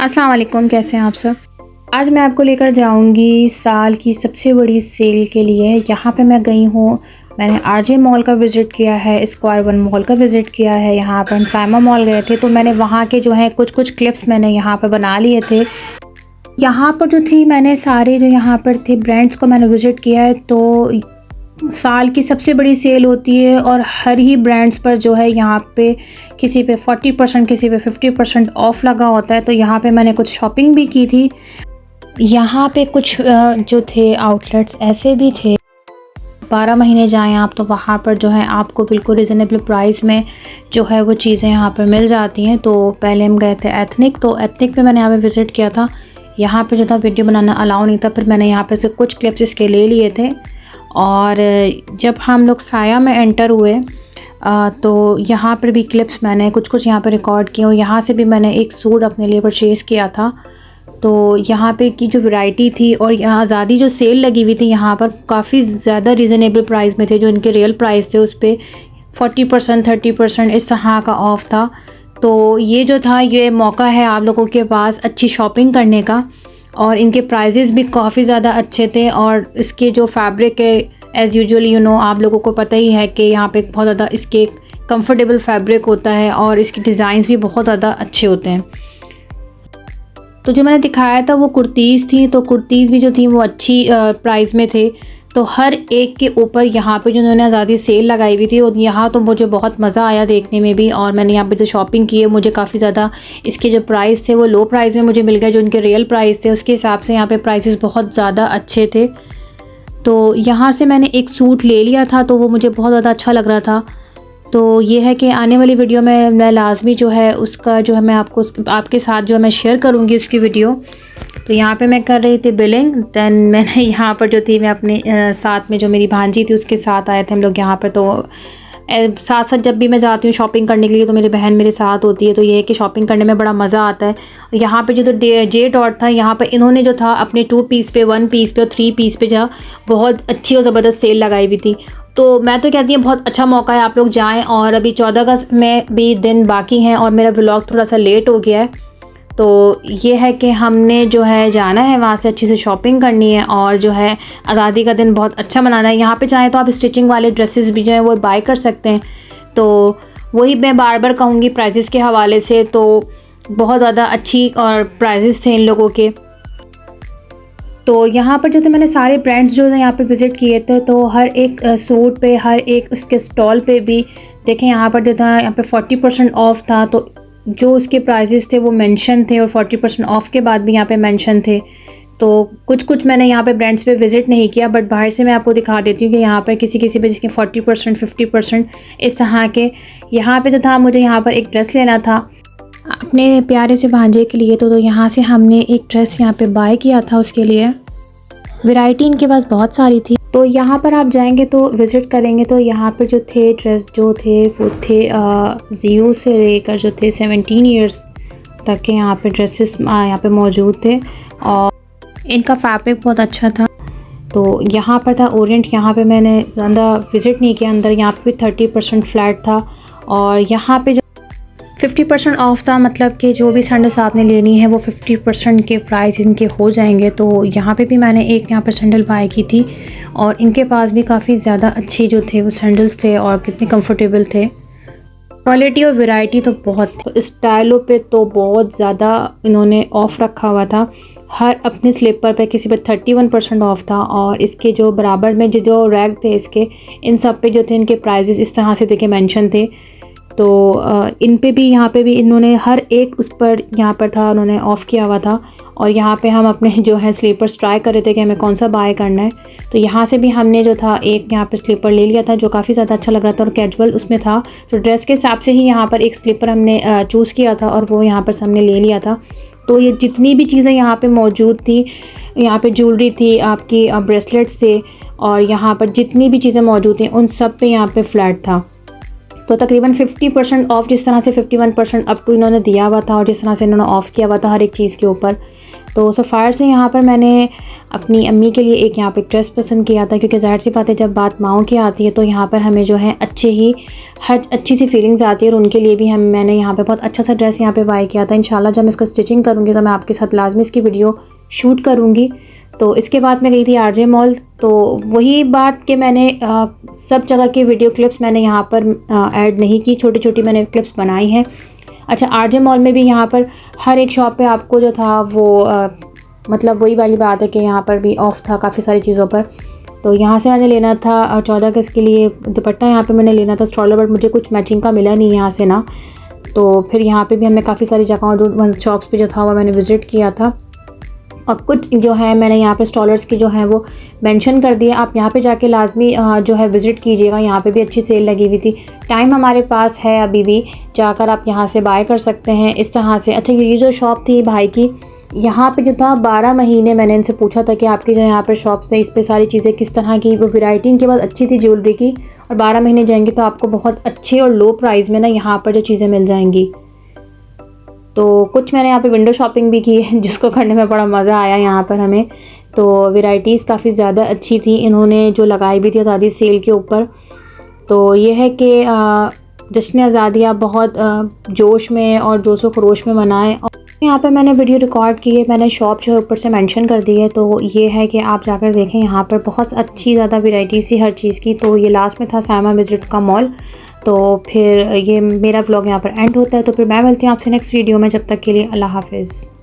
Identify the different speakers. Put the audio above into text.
Speaker 1: अस्सलाम वालेकुम, कैसे हैं आप सब। आज मैं आपको लेकर जाऊंगी साल की सबसे बड़ी सेल के लिए। यहाँ पे मैं गई हूँ, मैंने आरजे मॉल का विज़िट किया है, स्क्वायर वन मॉल का विज़िट किया है। यहाँ पर हम साइमा मॉल गए थे, तो मैंने वहाँ के जो है कुछ क्लिप्स मैंने यहाँ पर बना लिए थे। यहाँ पर जो थी मैंने सारे जो यहाँ पर थे ब्रांड्स को मैंने विज़िट किया है। तो साल की सबसे बड़ी सेल होती है और हर ही ब्रांड्स पर जो है यहाँ पे किसी पे 40%, किसी पे 50% ऑफ़ लगा होता है। तो यहाँ पे मैंने कुछ शॉपिंग भी की थी। यहाँ पे कुछ जो थे आउटलेट्स ऐसे भी थे, 12 महीने जाएँ आप तो वहाँ पर जो है आपको बिल्कुल रिजनेबल प्राइस में जो है वो चीज़ें यहाँ पर मिल जाती हैं। तो पहले हम गए थे एथनिक, तो एथनिक पे मैंने यहाँ पे विज़िट किया था। यहाँ पे जो था वीडियो बनाना अलाउ नहीं था, फिर मैंने यहाँ पे से कुछ क्लिप्स इसके ले लिए थे। और जब हम लोग साया में एंटर हुए तो यहाँ पर भी क्लिप्स मैंने कुछ यहाँ पर रिकॉर्ड किए और यहाँ से भी मैंने एक सूट अपने लिए परचेज़ किया था। तो यहाँ पे की जो वैरायटी थी और यहाँ आज़ादी जो सेल लगी हुई थी यहाँ पर काफ़ी ज़्यादा रीज़नेबल प्राइस में थे। जो इनके रियल प्राइस थे उस पर 40%, 30% इस तरह का ऑफ़ था। तो ये जो था ये मौका है आप लोगों के पास अच्छी शॉपिंग करने का। और इनके प्राइजेज़ भी काफ़ी ज़्यादा अच्छे थे और इसके जो फैब्रिक है एज़ यूजुअल आप लोगों को पता ही है कि यहाँ पे बहुत ज़्यादा इसके कंफर्टेबल फैब्रिक होता है और इसके डिज़ाइंस भी बहुत ज़्यादा अच्छे होते हैं। तो जो मैंने दिखाया था वो कुर्तीज़ थी, तो कुर्तीज़ भी जो थी वो अच्छी प्राइस में थे। तो हर एक के ऊपर यहाँ पे जो उन्होंने आज़ादी सेल लगाई हुई थी और यहाँ तो मुझे बहुत मज़ा आया देखने में भी। और मैंने यहाँ पे जो शॉपिंग की है मुझे काफ़ी ज़्यादा इसके जो प्राइस थे वो लो प्राइस में मुझे मिल गए। जो इनके रियल प्राइस थे उसके हिसाब से यहाँ पे प्राइसेस बहुत ज़्यादा अच्छे थे। तो यहाँ से मैंने एक सूट ले लिया था, तो वो मुझे बहुत ज़्यादा अच्छा लग रहा था। तो ये है कि आने वाली वीडियो में मैं लाजमी जो है उसका जो है मैं आपके साथ जो है मैं शेयर करूँगी उसकी वीडियो। तो यहाँ पे मैं कर रही थी बिलिंग, दैन मैंने यहाँ पर जो थी मैं अपने साथ में जो मेरी भांजी थी उसके साथ आए थे हम लोग यहाँ पर। तो साथ साथ जब भी मैं जाती हूँ शॉपिंग करने के लिए तो मेरी बहन मेरे साथ होती है। तो ये है कि शॉपिंग करने में बड़ा मज़ा आता है। यहाँ पे जो तो जे डॉट था यहाँ पे इन्होंने जो था अपने 2 पीस पे, 1 पीस पे और 3 पीस पे जो बहुत अच्छी और ज़बरदस्त सेल लगाई हुई थी। तो मैं तो कहती हूँ बहुत अच्छा मौका है, आप लोग जाएँ। और अभी 14 अगस्त में भी दिन बाकी हैं और मेरा व्लॉग थोड़ा सा लेट हो गया है। तो ये है कि हमने जो है जाना है वहाँ से अच्छी से शॉपिंग करनी है और जो है आज़ादी का दिन बहुत अच्छा मनाना है। यहाँ पे चाहें तो आप स्टिचिंग वाले ड्रेसेस भी जो हैं वो बाय कर सकते हैं। तो वही मैं बार बार कहूँगी प्राइसेस के हवाले से, तो बहुत ज़्यादा अच्छी और प्राइसेस थे इन लोगों के। तो यहाँ पर जो थे मैंने सारे ब्रांड्स जो है यहाँ पे विज़िट किए थे। तो हर एक सूट पे, हर एक उसके स्टॉल पे भी देखें यहाँ पर जो था यहाँ पे 40% ऑफ था। तो जो उसके प्राइजेस थे वो मेंशन थे और 40% ऑफ के बाद भी यहाँ पे मेंशन थे। तो कुछ मैंने यहाँ पे ब्रांड्स पे विज़िट नहीं किया, बट बाहर से मैं आपको दिखा देती हूँ कि यहाँ पर किसी पे जिसके 40%, 50% इस तरह के। यहाँ पे जो था मुझे यहाँ पर एक ड्रेस लेना था अपने प्यारे से भांजे के लिए। तो यहाँ से हमने एक ड्रेस यहाँ पे बाय किया था उसके लिए। वैरायटी इनके पास बहुत सारी थी। तो यहाँ पर आप जाएंगे तो विज़िट करेंगे तो यहाँ पर जो थे ड्रेस जो थे वो थे 0 से लेकर जो थे 17 ईयर्स तक के यहाँ पे ड्रेसेस यहाँ पे मौजूद थे और इनका फैब्रिक बहुत अच्छा था। तो यहाँ पर था ओरिएंट, यहाँ पे मैंने ज़्यादा विज़िट नहीं किया अंदर। यहाँ पे भी 30% फ्लैट था और यहाँ पे 50% ऑफ था, मतलब कि जो भी सैंडल्स आपने लेनी है वो 50% के प्राइस इनके हो जाएंगे। तो यहाँ पे भी मैंने एक यहाँ पर सैंडल बाय की थी और इनके पास भी काफ़ी ज़्यादा अच्छी जो थे वो सैंडल्स थे और कितने कंफर्टेबल थे। क्वालिटी और वैरायटी तो बहुत, स्टाइलों पे तो बहुत ज़्यादा इन्होंने ऑफ़ रखा हुआ था। हर अपने स्लीपर पे किसी पे 31% ऑफ था और इसके जो बराबर में जो रैक थे इसके, इन सब पे जो थे इनके प्राइजेस इस तरह से देखे मेंशन थे। तो इन पे भी यहाँ पे भी इन्होंने हर एक उस पर यहाँ पर था उन्होंने ऑफ़ किया हुआ था। और यहाँ पे हम अपने जो है स्लीपर्स ट्राई कर रहे थे कि हमें कौन सा बाय करना है। तो यहाँ से भी हमने जो था एक यहाँ पे स्लीपर ले लिया था जो काफ़ी ज़्यादा अच्छा लग रहा था और कैजुअल उसमें था। तो ड्रेस के हिसाब से ही यहाँ पर एक स्लीपर हमने चूज़ किया था और वो यहाँ पर हमने ले लिया था। तो ये जितनी भी चीज़ें यहाँ पर मौजूद थी, यहाँ पर ज्वेलरी थी, आपकी ब्रेसलेट्स थे और यहाँ पर जितनी भी चीज़ें मौजूद थी उन सब पे यहाँ पे फ्लैट था। तो तकरीबन 50% ऑफ, जिस तरह से 51% अप टू इन्होंने दिया हुआ था और जिस तरह से इन्होंने ऑफ़ किया हुआ था हर एक चीज़ के ऊपर, तो सफ़ायर से यहाँ पर मैंने अपनी अम्मी के लिए एक यहाँ पे ड्रेस पसंद किया था, क्योंकि ज़ाहिर सी बात है जब बात माँओं की आती है तो यहाँ पर हमें जो है अच्छी सी फीलिंग्स आती है, और उनके लिए भी मैंने यहाँ पे बहुत अच्छा सा ड्रेस यहाँ पे बाय किया था। इंशाल्लाह जब मैं इसका स्टिचिंग करूँगी तो मैं आपके साथ लाजमी इसकी वीडियो शूट करूँगी। तो इसके बाद मैं गई थी आरजे मॉल। तो वही बात कि मैंने सब जगह की वीडियो क्लिप्स मैंने यहाँ पर ऐड नहीं की, छोटी छोटी मैंने क्लिप्स बनाई हैं। अच्छा, आरजे मॉल में भी यहाँ पर हर एक शॉप पे आपको जो था वो मतलब वही वाली बात है कि यहाँ पर भी ऑफ़ था काफ़ी सारी चीज़ों पर। तो यहाँ से मैंने लेना था 14 अगस्त के लिए दुपट्टा, यहाँ पे मैंने लेना था स्ट्रॉलर, बट मुझे कुछ मैचिंग का मिला नहीं यहाँ से ना। तो फिर यहाँ पे भी हमने काफ़ी सारी जगहों शॉप्स पे जो था वो मैंने विज़िट किया था, और कुछ जो है मैंने यहाँ पे स्टॉलर्स की जो है वो मेंशन कर दिए। आप यहाँ पे जाके लाजमी जो है विज़िट कीजिएगा, यहाँ पे भी अच्छी सेल लगी हुई थी। टाइम हमारे पास है अभी भी, जाकर आप यहाँ से बाय कर सकते हैं इस तरह से। अच्छा, ये जो शॉप थी भाई की, यहाँ पे जो था 12 महीने मैंने इनसे पूछा था कि आपकी जो यहाँ पर शॉप्स पे इस पे सारी चीज़ें किस तरह की, वो वैरायटी इनके पास अच्छी थी ज्वेलरी की, और 12 महीने जाएंगे तो आपको बहुत अच्छे और लो प्राइस में ना यहाँ पर जो चीज़ें मिल जाएंगी। तो कुछ मैंने यहाँ पे विंडो शॉपिंग भी की है, जिसको करने में बड़ा मज़ा आया यहाँ पर हमें। तो वैरायटीज़ काफ़ी ज़्यादा अच्छी थी, इन्होंने जो लगाई भी थी आज़ादी सेल के ऊपर। तो ये है कि जश्न आज़ादी आप बहुत जोश में और जोश व खरोश में मनाएं। और यहाँ पे मैंने वीडियो रिकॉर्ड की है, मैंने शॉप जो है ऊपर से मेंशन कर दी है, तो ये है कि आप जाकर देखें, यहाँ पर बहुत अच्छी ज़्यादा वैरायटी सी हर चीज़ की। तो ये लास्ट में था सायमा विज़िट का मॉल। तो फिर ये मेरा ब्लॉग यहाँ पर एंड होता है, तो फिर मैं मिलती हूँ आपसे नेक्स्ट वीडियो में। जब तक के लिए अल्लाह हाफ़िज़।